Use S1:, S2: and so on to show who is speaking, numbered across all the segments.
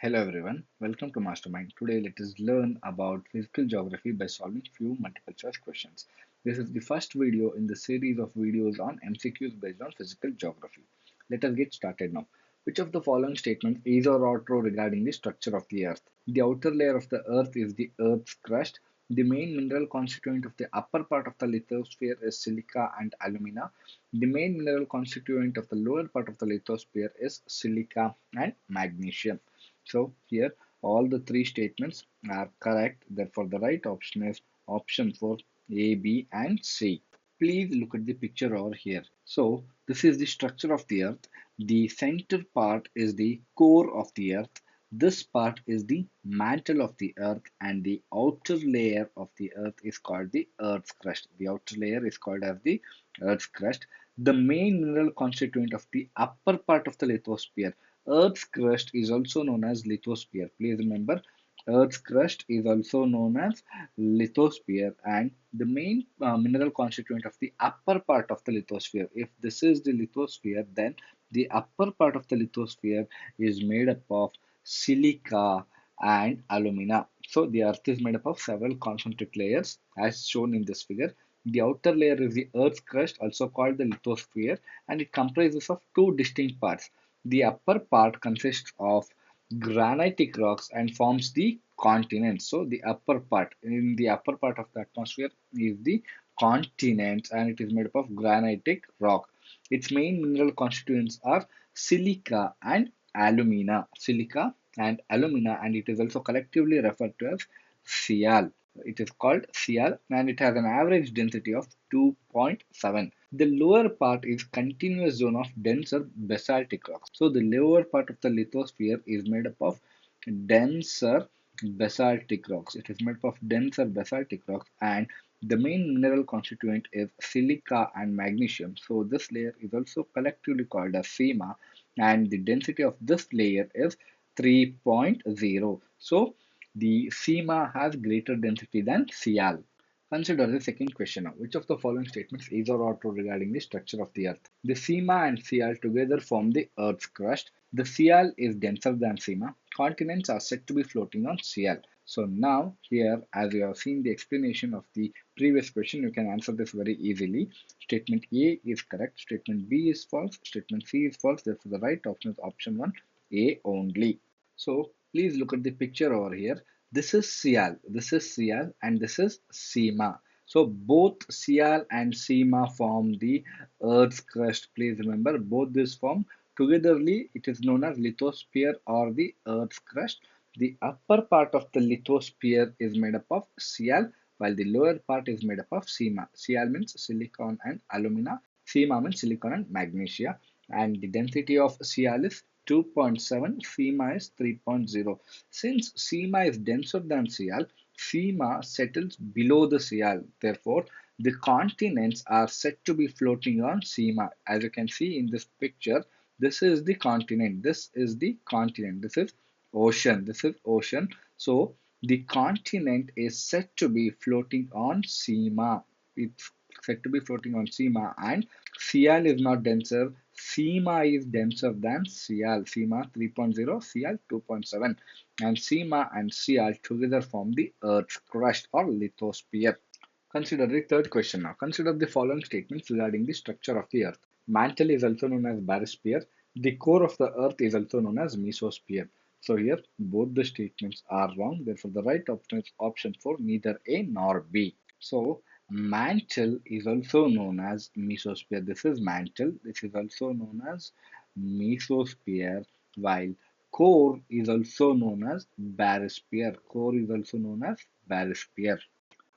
S1: Hello everyone, welcome to Mastermind. Today let us learn about physical geography by solving few multiple choice questions. This is the first video in the series of videos on MCQs based on physical geography. Let us get started now. Which of the following statements is or are true regarding the structure of the earth? The outer layer of the earth is the earth's crust. The main mineral constituent of the upper part of the lithosphere is silica and alumina. The main mineral constituent of the lower part of the lithosphere is silica and magnesium. So here all the three statements are correct. Therefore, the right option is option for A, B, and C. Please look at the picture over here. So this is the structure of the earth. The center part is the core of the earth. This part is the mantle of the earth, and the outer layer of the earth is called the earth's crust. The outer layer is called as the earth's crust. The main mineral constituent of the upper part of the lithosphere. Earth's crust is also known as lithosphere. Please remember, Earth's crust is also known as lithosphere, and the main mineral constituent of the upper part of the lithosphere. If this is the lithosphere, then the upper part of the lithosphere is made up of silica and alumina. So the earth is made up of several concentric layers as shown in this figure. The outer layer is the Earth's crust, also called the lithosphere, and it comprises of two distinct parts. The upper part consists of granitic rocks and forms the continents. So the upper part, in the upper part of the atmosphere is the continent, and it is made up of granitic rock. Its main mineral constituents are silica and alumina. Silica and alumina, and it is also collectively referred to as Sial. It is called Sial, and it has an average density of 2.7. The lower part is continuous zone of denser basaltic rocks. So the lower part of the lithosphere is made up of denser basaltic rocks. It is made up of denser basaltic rocks, and the main mineral constituent is silica and magnesium. So this layer is also collectively called as SEMA, and the density of this layer is 3.0. So the SEMA has greater density than Sial. Consider the second question now. Which of the following statements is or are true regarding the structure of the earth? The SEMA and Sial together form the earth's crust. The Sial is denser than SEMA. Continents are said to be floating on Sial. So now here, as you have seen the explanation of the previous question, you can answer this very easily. Statement A is correct. Statement B is false. Statement C is false. Therefore, the right option is option 1, A only. So please look at the picture over here. This is Sial, and this is SEMA. So both Sial and SEMA form the Earth's crust. Please remember, both this form togetherly, it is known as lithosphere or the Earth's crust. The upper part of the lithosphere is made up of Sial, while the lower part is made up of SEMA. Sial means silicon and alumina. SEMA means silicon and magnesia. And the density of Sial is 2.7, SEMA is 3.0. Since SEMA is denser than Sial, SEMA settles below the Sial. Therefore, the continents are said to be floating on SEMA. As you can see in this picture, this is the continent. This is the continent. This is ocean. This is ocean. So the continent is said to be floating on SEMA. It's said to be floating on SEMA, and Sial is not denser. SEMA is denser than Sial. SEMA 3.0, Sial 2.7, and SEMA and Sial together form the Earth's crust or lithosphere. Consider the third question now. Consider the following statements regarding the structure of the Earth. Mantle is also known as barosphere. The core of the Earth is also known as mesosphere. So here both the statements are wrong. Therefore, the right option is option 4, neither A nor B. So mantle is also known as mesosphere. This is mantle. This is also known as mesosphere, while core is also known as barosphere. Core is also known as barosphere.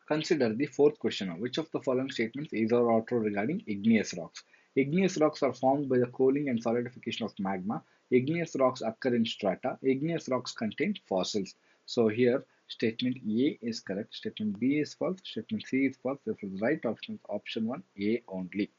S1: Consider the fourth question now. Which of the following statements is or are true regarding igneous rocks? Igneous rocks are formed by the cooling and solidification of magma. Igneous rocks occur in strata. Igneous rocks contain fossils. So here statement A is correct. Statement B is false. Statement C is false. Therefore, the right option is option 1, A only.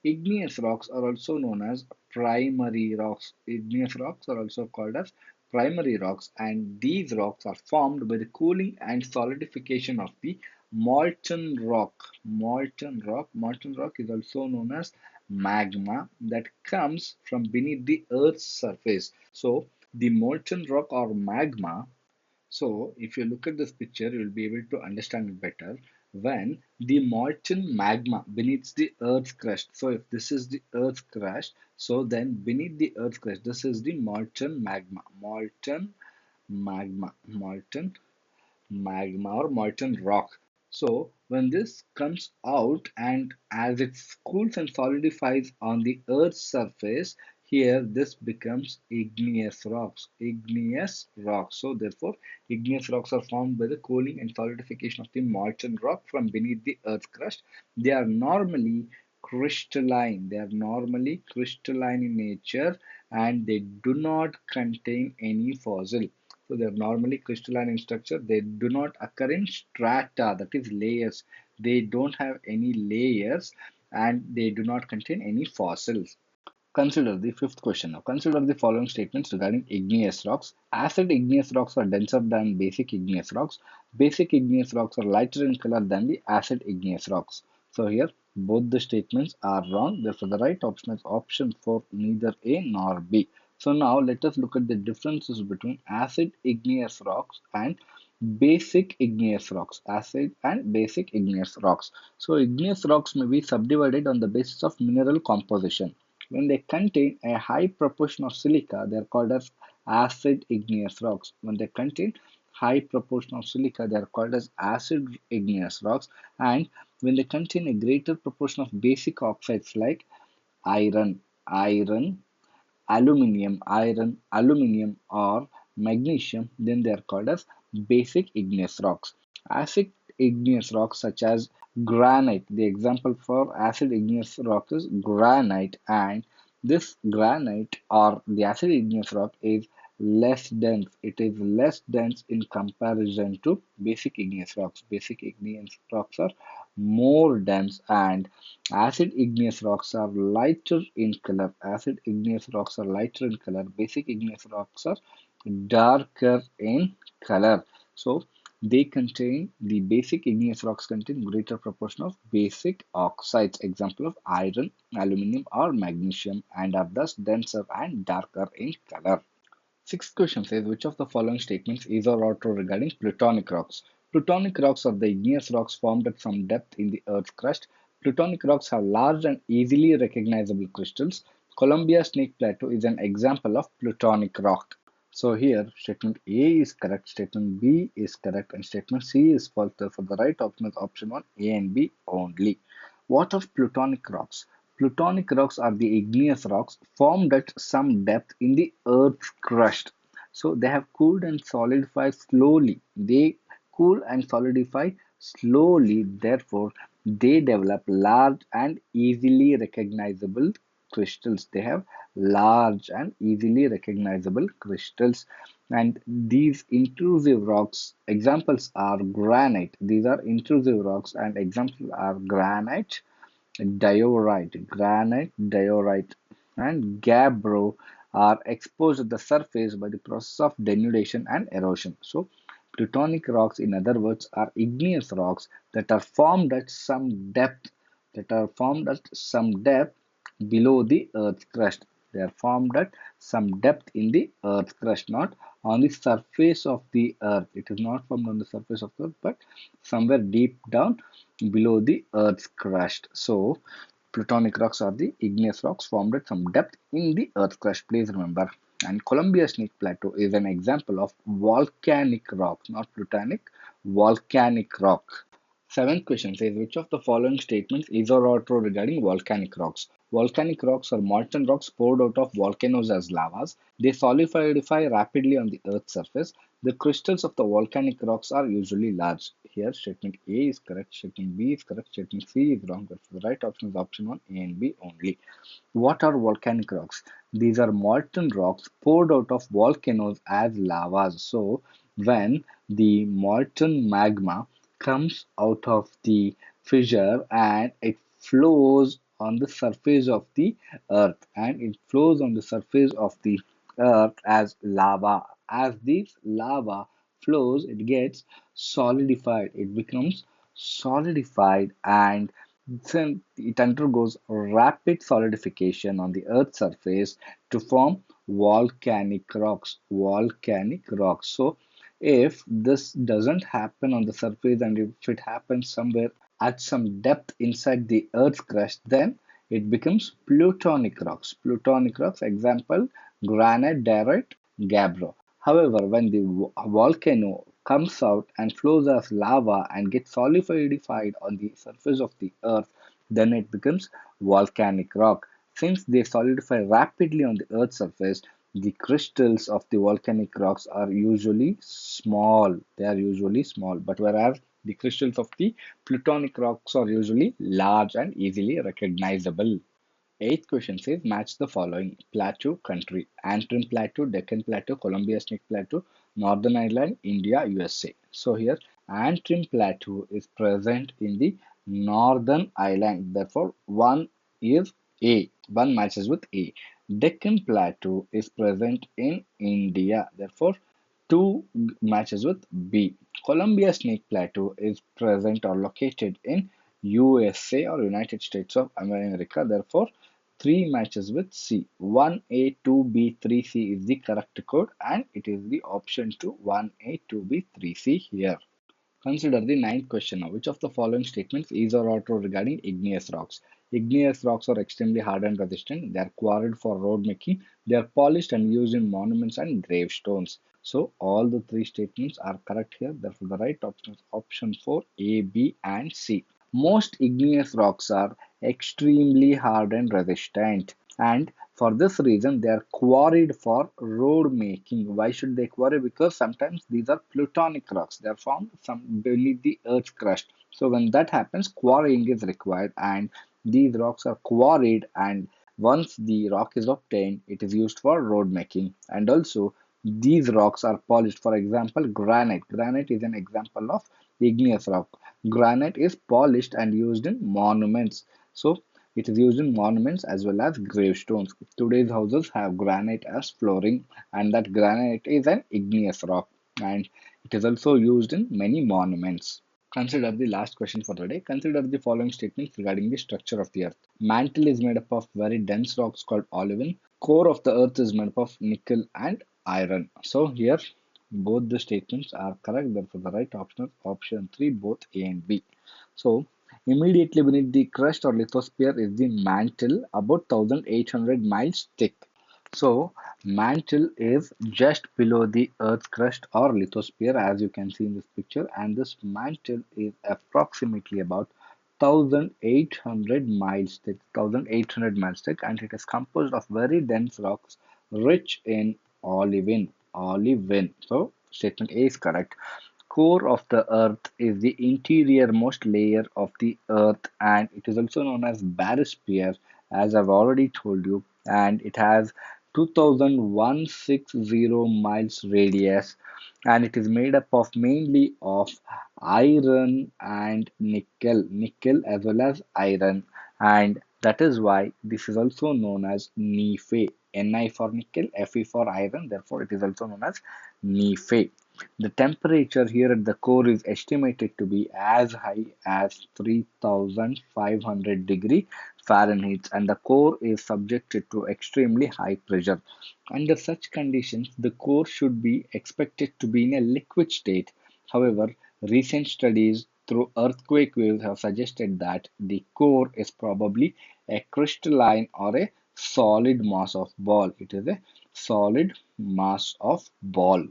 S1: Igneous rocks are also known as primary rocks. Igneous rocks are also called as primary rocks, and these rocks are formed by the cooling and solidification of the molten rock. Molten rock is also known as magma that comes from beneath the Earth's surface. So The molten rock or magma. So, if you look at this picture, you will be able to understand it better. When the molten magma beneath the Earth's crust, so if this is the Earth's crust, so then beneath the Earth's crust, this is the molten magma or molten rock. So when this comes out and as it cools and solidifies on the Earth's surface, here this becomes igneous rocks. Igneous rocks. So therefore, igneous rocks are formed by the cooling and solidification of the molten rock from beneath the Earth's crust. They are normally crystalline. They are normally crystalline in nature and they do not contain any fossil. So they are normally crystalline in structure. They do not occur in strata, that is layers. They don't have any layers and they do not contain any fossils. Consider the fifth question now. Consider the following statements regarding igneous rocks. Acid igneous rocks are denser than basic igneous rocks. Basic igneous rocks are lighter in color than the acid igneous rocks. So here both the statements are wrong. Therefore the right option is option 4, neither A nor B. So now let us look at the differences between acid igneous rocks and basic igneous rocks. Acid and basic igneous rocks. So igneous rocks may be subdivided on the basis of mineral composition. When they contain a high proportion of silica, they are called as acid igneous rocks. When they contain high proportion of silica, they are called as acid igneous rocks. And when they contain a greater proportion of basic oxides like iron, iron, aluminium, or magnesium, then they are called as basic igneous rocks. Acid igneous rocks such as granite, the example for acid igneous rock is granite, and this granite or the acid igneous rock is less dense. It is less dense in comparison to basic igneous rocks. Basic igneous rocks are more dense and acid igneous rocks are lighter in color. Acid igneous rocks are lighter in color. Basic igneous rocks are darker in color. So the basic igneous rocks contain greater proportion of basic oxides, example of iron, aluminum, or magnesium, and are thus denser and darker in color. Sixth question says, which of the following statements is or are true regarding plutonic rocks? Plutonic rocks are the igneous rocks formed at some depth in the Earth's crust. Plutonic rocks have large and easily recognizable crystals. Columbia Snake Plateau is an example of plutonic rock. So here, statement A is correct, statement B is correct, and statement C is false. Therefore, the right option is option 1, A and B only. What are plutonic rocks? Plutonic rocks are the igneous rocks formed at some depth in the Earth's crust. So they have cooled and solidified slowly. They cool and solidify slowly. Therefore, they develop large and easily recognizable crystals. They have large and easily recognizable crystals. And these intrusive rocks, examples are granite. These are intrusive rocks, and examples are granite diorite, and gabbro are exposed at the surface by the process of denudation and erosion. So, plutonic rocks, in other words, are igneous rocks that are formed at some depth, below the Earth's crust. They are formed at some depth in the Earth's crust, not on the surface of the Earth. It is not formed on the surface of the Earth, but somewhere deep down below the Earth's crust. So, plutonic rocks are the igneous rocks formed at some depth in the Earth's crust. Please remember. And Columbia Snake Plateau is an example of volcanic rock, not plutonic, volcanic rock. Seventh question says, which of the following statements is or are true regarding volcanic rocks? Volcanic rocks are molten rocks poured out of volcanoes as lavas. They solidify rapidly on the Earth's surface. The crystals of the volcanic rocks are usually large. Here, statement A is correct, statement B is correct, statement C is wrong. But the right option is option 1, A and B only. What are volcanic rocks? These are molten rocks poured out of volcanoes as lavas. So, when the molten magma comes out of the fissure and it flows on the surface of the earth, as lava. As this lava flows, it gets solidified. It becomes solidified and then it undergoes rapid solidification on the earth's surface to form volcanic rocks. Volcanic rocks. So if this doesn't happen on the surface and if it happens somewhere at some depth inside the Earth's crust, then it becomes plutonic rocks. Plutonic rocks, example, granite, diorite, gabbro. However, when the volcano comes out and flows as lava and gets solidified on the surface of the Earth, then it becomes volcanic rock. Since they solidify rapidly on the Earth's surface, the crystals of the volcanic rocks are usually small. They are usually small, but whereas the crystals of the plutonic rocks are usually large and easily recognizable. Eighth question says match the following plateau country: Antrim Plateau, Deccan Plateau, Columbia Snake Plateau, Northern Ireland, India, USA. So here Antrim Plateau is present in the Northern Ireland. Therefore, one is A. One matches with A. Deccan Plateau is present in India. Therefore, two matches with B. Columbia Snake Plateau is present or located in USA or United States of America. Therefore, 3 matches with C. 1A, 2B, 3C is the correct code and it is the option to 1A, 2B, 3C here. Consider the ninth question now. Which of the following statements is or are true regarding igneous rocks? Igneous rocks are extremely hard and resistant. They are quarried for road making. They are polished and used in monuments and gravestones. So all the three statements are correct here. Therefore, the right option is option 4, A, B, and C. Most igneous rocks are extremely hard and resistant, and for this reason they are quarried for road making. Why should they quarry? Because sometimes these are plutonic rocks. They are found beneath the earth's crust. So when that happens, quarrying is required, and these rocks are quarried, and once the rock is obtained, it is used for road making. And also these rocks are polished. For example, granite. Granite is an example of igneous rock. Granite is polished and used in monuments. So it is used in monuments as well as gravestones. Today's houses have granite as flooring, and that granite is an igneous rock, and it is also used in many monuments. Consider the last question for the day. Consider the following statements regarding the structure of the earth. Mantle is made up of very dense rocks called olivine. Core of the earth is made up of nickel and iron. So here both the statements are correct. Therefore, the right option is option 3, both A and B. So immediately beneath the crust or lithosphere is the mantle, about 1800 miles thick. So mantle is just below the earth's crust or lithosphere, as you can see in this picture, and this mantle is approximately about 1800 miles thick, 1800 miles thick, and it is composed of very dense rocks rich in olivine. So statement A is correct. Core of the earth is the interiormost layer of the earth, and it is also known as barosphere, as I've already told you, and it has 2160 miles radius, and it is made up of mainly of iron and nickel as well as iron, and that is why this is also known as Nephi. Ni for nickel, Fe for iron, therefore it is also known as Nephi. The temperature here at the core is estimated to be as high as 3500 degree Fahrenheit, and the core is subjected to extremely high pressure. Under such conditions, the core should be expected to be in a liquid state. However, recent studies through earthquake waves have suggested that the core is probably a crystalline or a solid mass of ball. It is a solid mass of ball.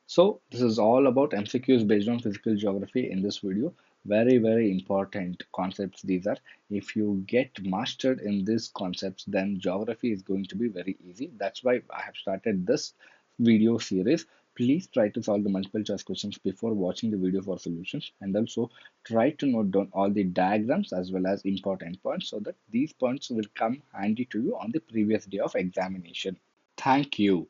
S1: So this is all about MCQs based on physical geography in this video. Very important concepts these are. If you get mastered in these concepts, then geography is going to be very easy. That's why I have started this video series. Please try to solve the multiple choice questions before watching the video for solutions, and also try to note down all the diagrams as well as important points so that these points will come handy to you on the previous day of examination. Thank you.